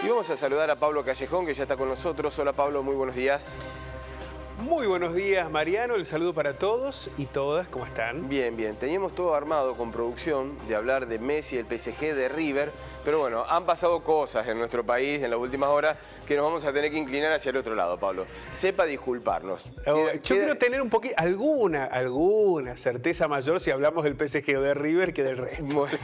Y vamos a saludar a Pablo Callejón, que ya está con nosotros. Hola Pablo, muy buenos días. Muy buenos días, Mariano. El saludo para todos y todas. ¿Cómo están? Bien, bien. Teníamos todo armado con producción de hablar de Messi, el PSG, de River. Pero bueno, han pasado cosas en nuestro país en las últimas horas que nos vamos a tener que inclinar hacia el otro lado, Pablo. Sepa disculparnos. Yo quiero tener un poquito, alguna certeza mayor si hablamos del PSG o de River que del resto. Bueno,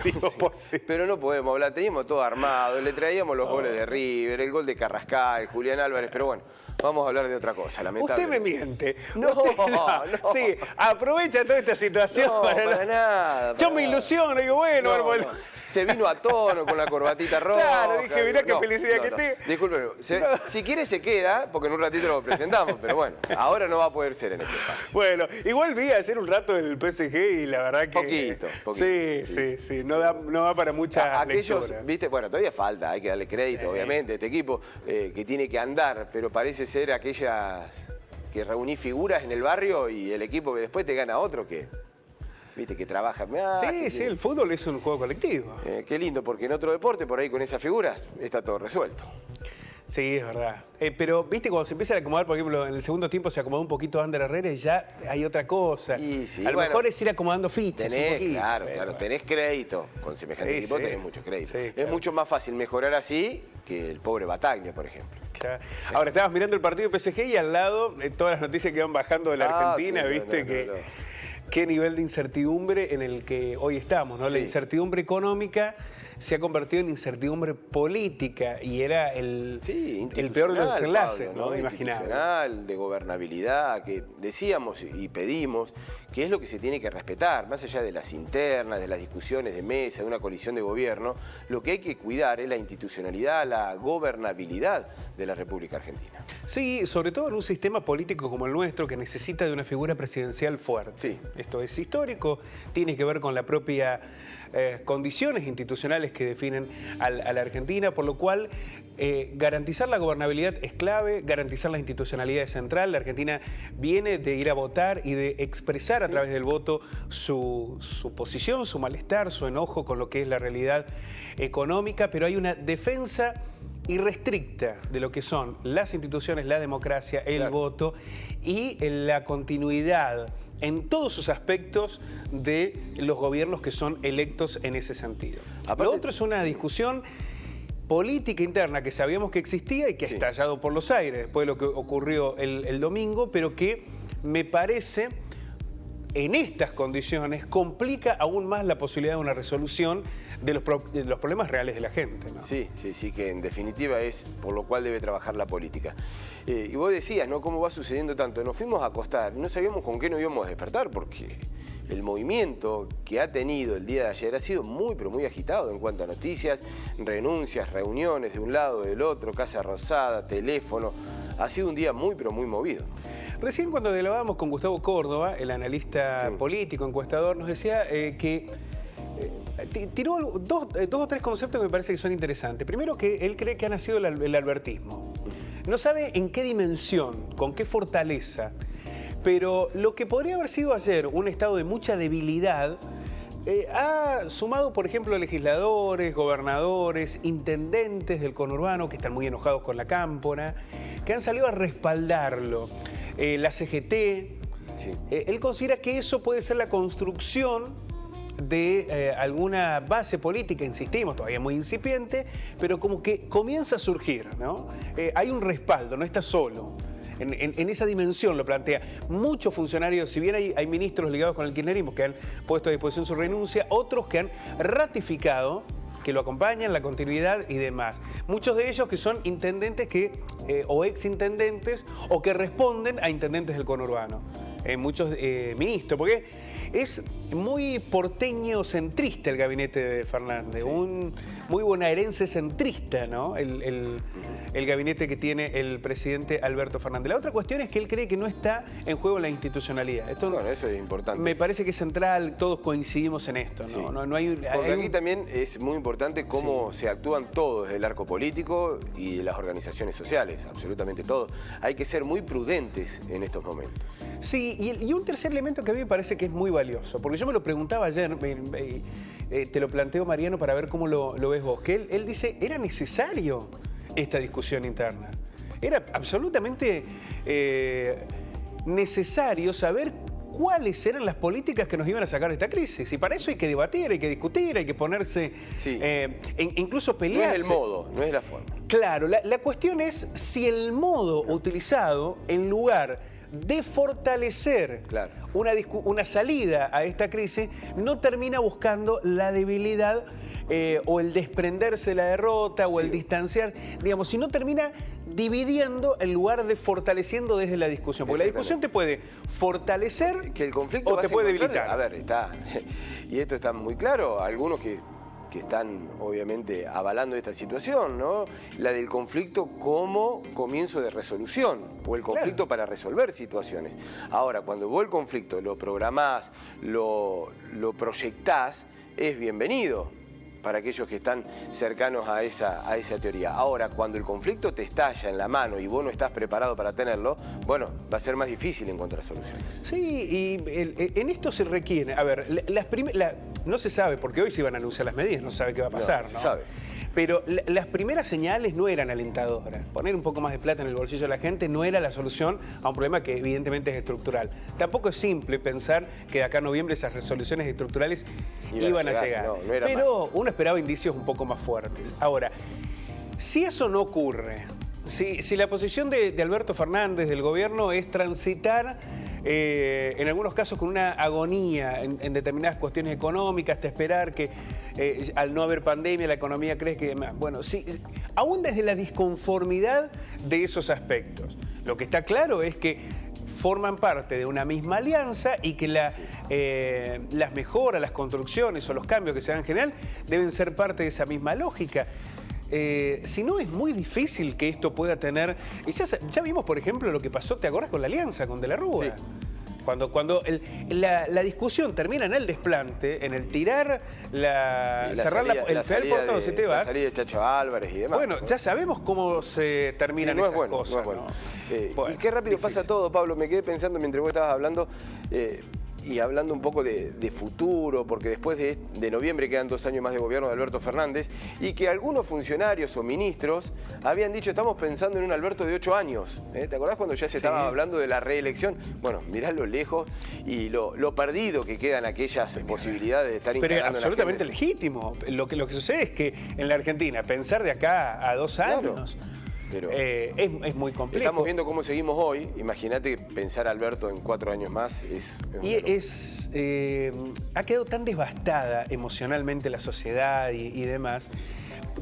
sí, pero no podemos hablar. Teníamos todo armado. Le traíamos los goles de River, el gol de Carrascal, Julián Álvarez. Pero bueno, vamos a hablar de otra cosa, lamentablemente. Usted me miente. No, no. Sí, aprovecha toda esta situación. No, para nada. Yo me ilusiono, digo, bueno, hermano. Se vino a tono con la corbatita roja. Claro, dije, mirá qué felicidad que tengo. Discúlpeme, si quiere se queda, porque en un ratito lo presentamos, pero bueno, ahora no va a poder ser en este espacio. Bueno, igual vi ayer un rato el PSG y la verdad que... Poquito. Sí, no da para mucha aquellos, lectura. viste, bueno, todavía falta, hay que darle crédito, obviamente, a este equipo que tiene que andar, pero parece ser aquellas que reuní figuras en el barrio y el equipo que después te gana otro que... Viste, que trabaja. Sí, el fútbol es un juego colectivo. Qué lindo, porque en otro deporte, por ahí con esas figuras, está todo resuelto. Sí, es verdad. Pero, viste, cuando se empiezan a acomodar, por ejemplo, en el segundo tiempo se acomodó un poquito Ander Herrera y ya hay otra cosa. Sí, a lo mejor es ir acomodando fichas un poquito. Claro, tenés crédito. Con semejante equipo tenés mucho crédito. Es mucho más fácil mejorar así que el pobre Bataglia, por ejemplo. Claro. Ahora, estabas mirando el partido de PSG y al lado todas las noticias que van bajando de la Argentina, viste, qué nivel de incertidumbre en el que hoy estamos, ¿no? La incertidumbre económica se ha convertido en incertidumbre política y era el peor de los desenlaces, Pablo, ¿no? Imaginable. Institucional, de gobernabilidad, que decíamos y pedimos que es lo que se tiene que respetar, más allá de las internas, de las discusiones de mesa, de una coalición de gobierno, lo que hay que cuidar es la institucionalidad, la gobernabilidad de la República Argentina. Sí, sobre todo en un sistema político como el nuestro que necesita de una figura presidencial fuerte. Sí. Esto es histórico, tiene que ver con la propia condiciones institucionales que definen a la Argentina, por lo cual garantizar la gobernabilidad es clave, garantizar la institucionalidad es central. La Argentina viene de ir a votar y de expresar a través del voto su posición, su malestar, su enojo con lo que es la realidad económica, pero hay una defensa irrestricta de lo que son las instituciones, la democracia, el voto y la continuidad en todos sus aspectos de los gobiernos que son electos en ese sentido. Aparte, lo otro es una discusión política interna que sabíamos que existía y que ha estallado por los aires después de lo que ocurrió el domingo, pero que me parece en estas condiciones complica aún más la posibilidad de una resolución de los problemas reales de la gente, ¿no? Sí, que en definitiva es por lo cual debe trabajar la política. Y vos decías, ¿no? ¿Cómo va sucediendo tanto? Nos fuimos a acostar, no sabíamos con qué nos íbamos a despertar porque el movimiento que ha tenido el día de ayer ha sido muy, pero muy agitado en cuanto a noticias, renuncias, reuniones de un lado, del otro, Casa Rosada, teléfono. Ha sido un día muy, pero muy movido. Recién cuando dialogábamos con Gustavo Córdoba, el analista político, encuestador, nos decía que tiró dos o tres conceptos que me parece que son interesantes. Primero, que él cree que ha nacido el albertismo. No sabe en qué dimensión, con qué fortaleza, pero lo que podría haber sido ayer un estado de mucha debilidad ha sumado, por ejemplo, legisladores, gobernadores, intendentes del conurbano que están muy enojados con la cámpora, que han salido a respaldarlo. La CGT, él considera que eso puede ser la construcción de alguna base política, insistimos, todavía muy incipiente, pero como que comienza a surgir, ¿no? Hay un respaldo, no está solo. En esa dimensión lo plantea. Muchos funcionarios, si bien hay ministros ligados con el kirchnerismo que han puesto a disposición su renuncia, otros que han ratificado que lo acompañan, la continuidad y demás. Muchos de ellos que son intendentes o exintendentes o que responden a intendentes del conurbano. Muchos ministros, porque es muy porteño centrista el gabinete de Fernández, un muy bonaerense centrista, ¿no? El gabinete que tiene el presidente Alberto Fernández. La otra cuestión es que él cree que no está en juego la institucionalidad. Bueno, eso es importante. Me parece que es central, todos coincidimos en esto, ¿no? Porque aquí también es muy importante cómo se actúan todos, el arco político y las organizaciones sociales, absolutamente todos. Hay que ser muy prudentes en estos momentos. Sí, y un tercer elemento que a mí me parece que es muy valioso, porque yo me lo preguntaba ayer, te lo planteo, Mariano, para ver cómo lo ves vos, que él dice, era necesario esta discusión interna. Era absolutamente necesario saber cuáles eran las políticas que nos iban a sacar de esta crisis. Y para eso hay que debatir, hay que discutir, hay que ponerse, incluso pelearse. No es el modo, no es la forma. Claro, la cuestión es si el modo utilizado, en lugar de fortalecer una salida a esta crisis, no termina buscando la debilidad o el desprenderse de la derrota o el distanciar, digamos, si no termina dividiendo en lugar de fortaleciendo desde la discusión. Porque la discusión te puede fortalecer que el conflicto o te puede debilitar. A ver, y esto está muy claro, algunos que están obviamente avalando esta situación, ¿no? La del conflicto como comienzo de resolución o el conflicto para resolver situaciones. Ahora, cuando vos el conflicto lo programás, lo proyectás, es bienvenido para aquellos que están cercanos a esa teoría. Ahora, cuando el conflicto te estalla en la mano y vos no estás preparado para tenerlo, bueno, va a ser más difícil encontrar soluciones. Sí, y en esto se requiere, a ver, no se sabe, porque hoy se iban a anunciar las medidas, no se sabe qué va a pasar, no se sabe. Pero las primeras señales no eran alentadoras. Poner un poco más de plata en el bolsillo de la gente no era la solución a un problema que evidentemente es estructural. Tampoco es simple pensar que de acá a noviembre esas resoluciones estructurales iban a llegar. No era pero uno esperaba indicios un poco más fuertes. Ahora, si eso no ocurre, si la posición de Alberto Fernández, del gobierno, es transitar en algunos casos con una agonía en determinadas cuestiones económicas, hasta esperar que al no haber pandemia la economía crezca. Bueno, sí, aún desde la disconformidad de esos aspectos, lo que está claro es que forman parte de una misma alianza y que las mejoras, las construcciones o los cambios que se hagan en general deben ser parte de esa misma lógica. Si no, es muy difícil que esto pueda tener... Y ya vimos, por ejemplo, lo que pasó, ¿te acordás con la alianza, con De la Rúa? Sí. Cuando la discusión termina en el desplante, en el tirar, cerrar el portón, se te va. La salida de Chacho Álvarez y demás. Bueno, ya sabemos cómo se terminan esas cosas. No es bueno. Y qué rápido pasa todo, Pablo. Me quedé pensando mientras vos estabas hablando... y hablando un poco de futuro, porque después de noviembre quedan 2 años más de gobierno de Alberto Fernández, y que algunos funcionarios o ministros habían dicho, estamos pensando en un Alberto de 8 años. ¿Te acordás cuando ya se estaba hablando de la reelección? Bueno, mirá lo lejos y lo perdido que quedan aquellas posibilidades de estar instalando. Pero es absolutamente legítimo. Lo que sucede es que en la Argentina, pensar de acá a 2 años... Pero es muy complejo. Estamos viendo cómo seguimos hoy. Imagínate pensar Alberto en 4 años más. Ha quedado tan devastada emocionalmente la sociedad y demás,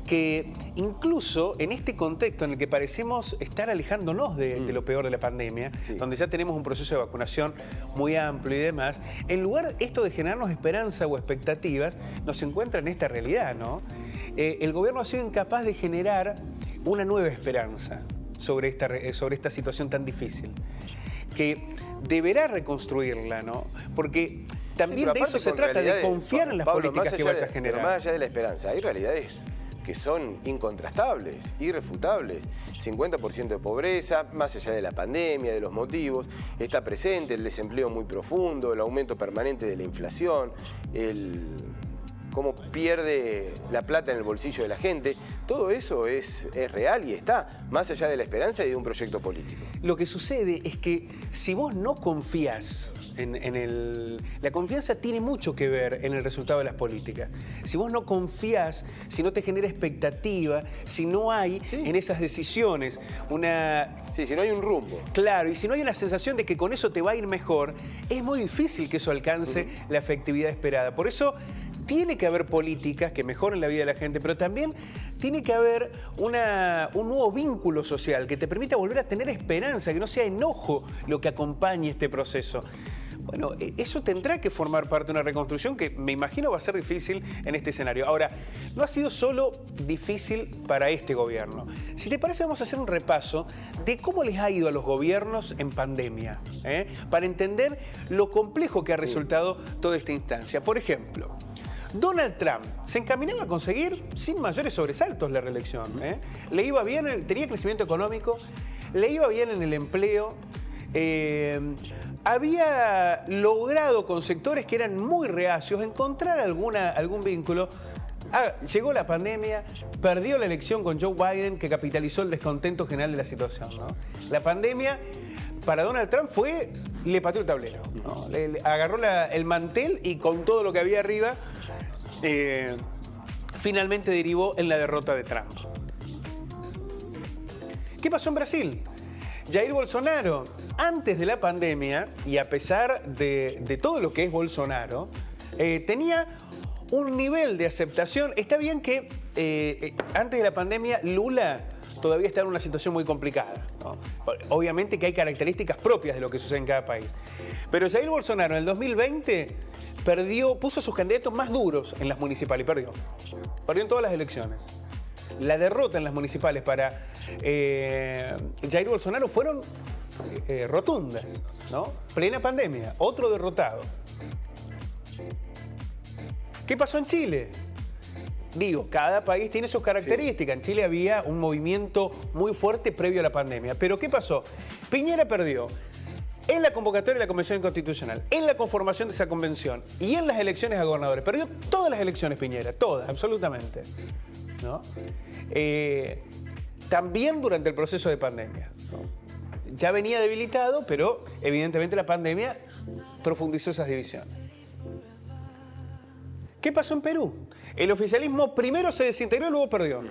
que incluso en este contexto en el que parecemos estar alejándonos de lo peor de la pandemia, donde ya tenemos un proceso de vacunación muy amplio y demás, en lugar esto de generarnos esperanza o expectativas, nos encuentra en esta realidad, ¿no? El gobierno ha sido incapaz de generar una nueva esperanza sobre esta situación tan difícil, que deberá reconstruirla, ¿no? Porque también de eso se trata, de confiar en las políticas que vaya a generar. Pero más allá de la esperanza, hay realidades que son incontrastables, irrefutables. 50% de pobreza, más allá de la pandemia, de los motivos, está presente el desempleo muy profundo, el aumento permanente de la inflación, cómo pierde la plata en el bolsillo de la gente. Todo eso es real y está, más allá de la esperanza y de un proyecto político. Lo que sucede es que si vos no confías la confianza tiene mucho que ver en el resultado de las políticas. Si vos no confías, si no te genera expectativa, si no hay en esas decisiones si no hay un rumbo. Claro, y si no hay una sensación de que con eso te va a ir mejor, es muy difícil que eso alcance la efectividad esperada. Por eso tiene que haber políticas que mejoren la vida de la gente, pero también tiene que haber un nuevo vínculo social que te permita volver a tener esperanza, que no sea enojo lo que acompañe este proceso. Bueno, eso tendrá que formar parte de una reconstrucción que me imagino va a ser difícil en este escenario. Ahora, no ha sido solo difícil para este gobierno. Si te parece, vamos a hacer un repaso de cómo les ha ido a los gobiernos en pandemia, para entender lo complejo que ha resultado toda esta instancia. Por ejemplo, Donald Trump se encaminaba a conseguir sin mayores sobresaltos la reelección. Le iba bien, tenía crecimiento económico, le iba bien en el empleo, había logrado con sectores que eran muy reacios encontrar algún vínculo. Llegó la pandemia, perdió la elección con Joe Biden, que capitalizó el descontento general de la situación, ¿no? La pandemia para Donald Trump le pateó el tablero, ¿no? Le agarró el mantel y con todo lo que había arriba, finalmente derivó en la derrota de Trump. ¿Qué pasó en Brasil? Jair Bolsonaro, antes de la pandemia, y a pesar de todo lo que es Bolsonaro, tenía un nivel de aceptación. Está bien que antes de la pandemia Lula todavía estaba en una situación muy complicada, ¿no? Obviamente que hay características propias de lo que sucede en cada país. Pero Jair Bolsonaro en el 2020 puso a sus candidatos más duros en las municipales y perdió. Perdió en todas las elecciones. La derrota en las municipales para Jair Bolsonaro fueron rotundas, ¿no? Plena pandemia, otro derrotado. ¿Qué pasó en Chile? Digo, cada país tiene sus características. En Chile había un movimiento muy fuerte previo a la pandemia. Pero ¿qué pasó? Piñera perdió en la convocatoria de la Convención Constitucional, en la conformación de esa convención y en las elecciones a gobernadores. Perdió todas las elecciones Piñera, todas, absolutamente, ¿no? También durante el proceso de pandemia, ¿no? Ya venía debilitado, pero evidentemente la pandemia profundizó esas divisiones. ¿Qué pasó en Perú? El oficialismo primero se desintegró y luego perdió.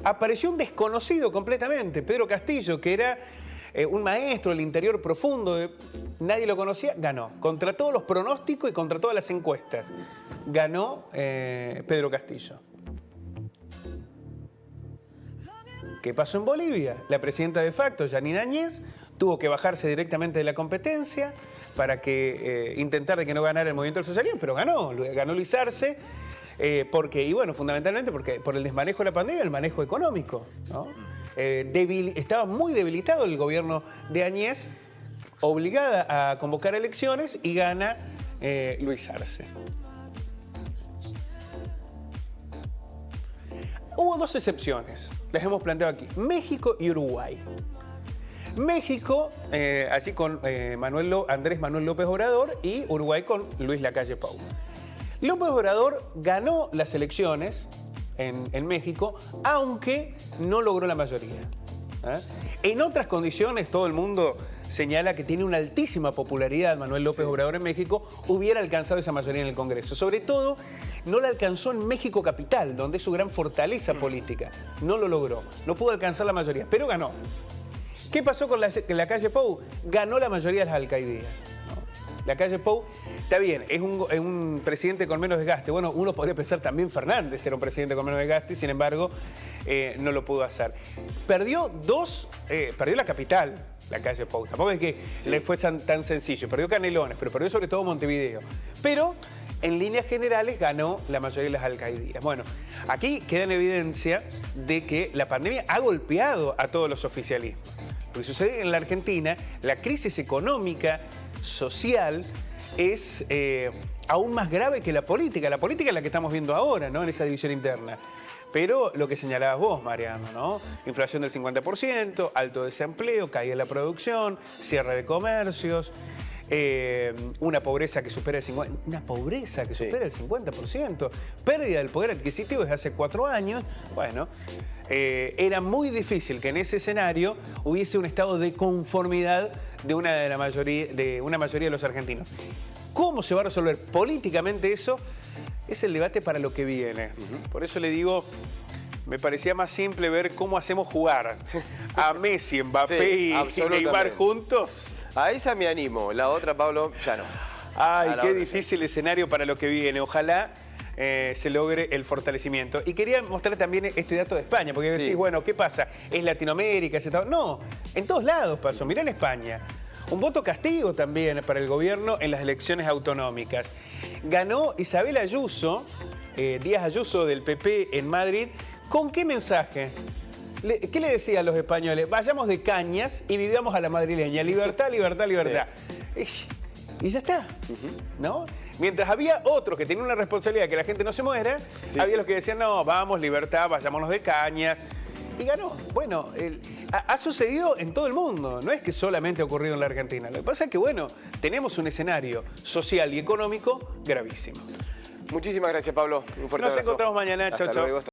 Apareció un desconocido completamente, Pedro Castillo, que era un maestro del interior profundo, nadie lo conocía, ganó. Contra todos los pronósticos y contra todas las encuestas, ganó Pedro Castillo. ¿Qué pasó en Bolivia? La presidenta de facto, Yanine Áñez, tuvo que bajarse directamente de la competencia para intentar de que no ganara el movimiento del socialismo, pero ganó Luis Arce, y bueno, fundamentalmente por el desmanejo de la pandemia, el manejo económico, ¿no? Estaba muy debilitado el gobierno de Áñez, obligada a convocar elecciones, y gana Luis Arce. Hubo dos excepciones, las hemos planteado aquí, México y Uruguay. México, allí con Andrés Manuel López Obrador, y Uruguay con Luis Lacalle Pou. López Obrador ganó las elecciones en México, aunque no logró la mayoría. En otras condiciones, todo el mundo señala que tiene una altísima popularidad Manuel López Obrador en México, hubiera alcanzado esa mayoría en el Congreso. Sobre todo, no la alcanzó en México capital, donde es su gran fortaleza política. No lo logró, no pudo alcanzar la mayoría, pero ganó. ¿Qué pasó con Lacalle Pou? Ganó la mayoría de las alcaldías, ¿no? Lacalle Pou, está bien, es un presidente con menos desgaste. Bueno, uno podría pensar también Fernández era un presidente con menos desgaste, y sin embargo, no lo pudo hacer. Perdió la capital, Lacalle Pou. Tampoco es que le fue tan sencillo. Perdió Canelones, pero perdió sobre todo Montevideo. Pero en líneas generales ganó la mayoría de las alcaldías. Bueno, aquí queda en evidencia de que la pandemia ha golpeado a todos los oficialismos. Lo que sucede en la Argentina, la crisis económica, social, es aún más grave que la política. La política es la que estamos viendo ahora, ¿no? En esa división interna. Pero lo que señalabas vos, Mariano, ¿no? Inflación del 50%, alto desempleo, caída de la producción, cierre de comercios, una pobreza que supera el 50%, pérdida del poder adquisitivo desde hace 4 años. Bueno, era muy difícil que en ese escenario hubiese un estado de conformidad de una mayoría de los argentinos. ¿Cómo se va a resolver políticamente eso? Es el debate para lo que viene. Por eso le digo, me parecía más simple ver cómo hacemos jugar a Messi, Mbappé y Neymar juntos. A esa me animo, la otra, Pablo, ya no. Ay, qué difícil escenario para lo que viene. Ojalá se logre el fortalecimiento. Y quería mostrar también este dato de España, porque decís, bueno, ¿qué pasa? ¿Es Latinoamérica? No, en todos lados pasó. Mirá en España. Un voto castigo también para el gobierno en las elecciones autonómicas. Ganó Isabel Ayuso, Díaz Ayuso del PP en Madrid. ¿Con qué mensaje? ¿Qué le decía a los españoles? Vayamos de cañas y vivamos a la madrileña. Libertad, libertad, libertad. Sí. Y ya está, ¿no? Mientras había otros que tenían una responsabilidad de que la gente no se muera, había los que decían, no, vamos, libertad, vayámonos de cañas. Y ganó. Bueno, ha sucedido en todo el mundo, no es que solamente ha ocurrido en la Argentina. Lo que pasa es que, bueno, tenemos un escenario social y económico gravísimo. Muchísimas gracias, Pablo. Un fuerte abrazo. Nos encontramos mañana. Chau, Hasta chau. luego.